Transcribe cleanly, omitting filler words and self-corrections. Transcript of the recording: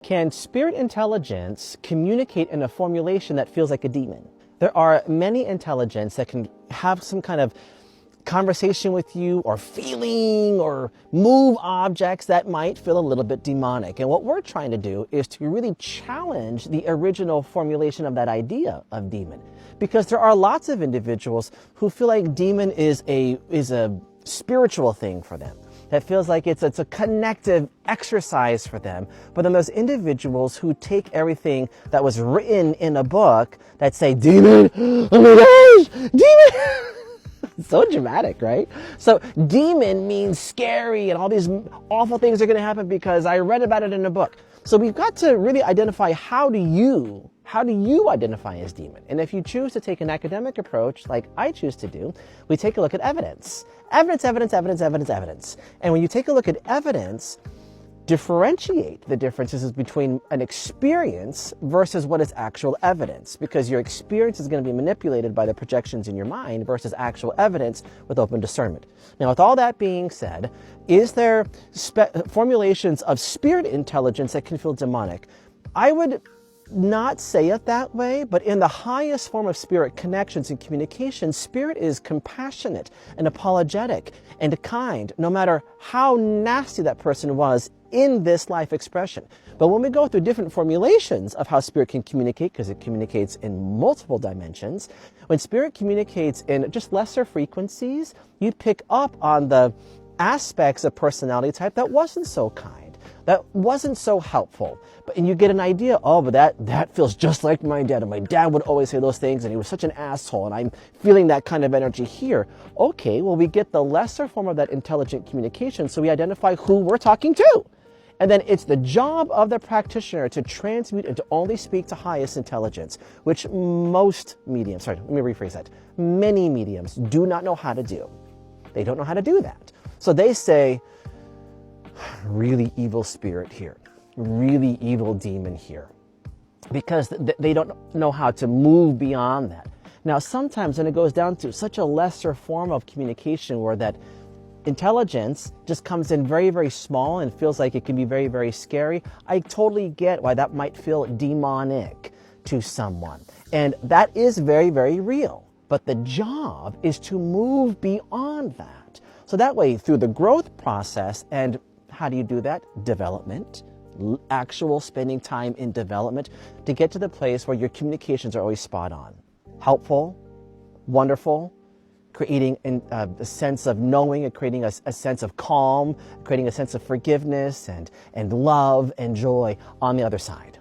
Can spirit intelligence communicate in a formulation that feels like a demon? There are many intelligence that can have some kind of conversation with you or feeling or move objects that might feel a little bit demonic. And what we're trying to do is to really challenge the original formulation of that idea of demon. Because there are lots of individuals who feel like demon is a spiritual thing for them. That feels like it's a connective exercise for them. But then those individuals who take everything that was written in a book that say, demon, oh my gosh, demon. So dramatic, right? So demon means scary and all these awful things are going to happen because I read about it in a book. So we've got to really identify how do you identify as demon? And if you choose to take an academic approach, like I choose to do, we take a look at evidence. Evidence. And when you take a look at evidence, differentiate the differences between an experience versus what is actual evidence, because your experience is going to be manipulated by the projections in your mind versus actual evidence with open discernment. Now, with all that being said, is there formulations of spirit intelligence that can feel demonic? I would not say it that way, but in the highest form of spirit connections and communication, spirit is compassionate and apologetic and kind, no matter how nasty that person was in this life expression. But when we go through different formulations of how spirit can communicate, because it communicates in multiple dimensions, when spirit communicates in just lesser frequencies, you pick up on the aspects of personality type that wasn't so kind, that wasn't so helpful. And you get an idea, oh, but that feels just like my dad. And my dad would always say those things, and he was such an asshole, and I'm feeling that kind of energy here. Okay, well, we get the lesser form of that intelligent communication, so we identify who we're talking to. And then it's the job of the practitioner to transmute and to only speak to highest intelligence, which most mediums, sorry, let me rephrase that. Many mediums do not know how to do. They don't know how to do that. So they say, really evil spirit here, really evil demon here, because they don't know how to move beyond that. Now, sometimes when it goes down to such a lesser form of communication where that intelligence just comes in very, very small and feels like it can be very, very scary, I totally get why that might feel demonic to someone. And that is very, very real. But the job is to move beyond that. So that way, through the growth process, and how do you do that? Development, actual spending time in development to get to the place where your communications are always spot on. Helpful, wonderful, creating a sense of knowing, and creating a sense of calm, creating a sense of forgiveness and love and joy on the other side.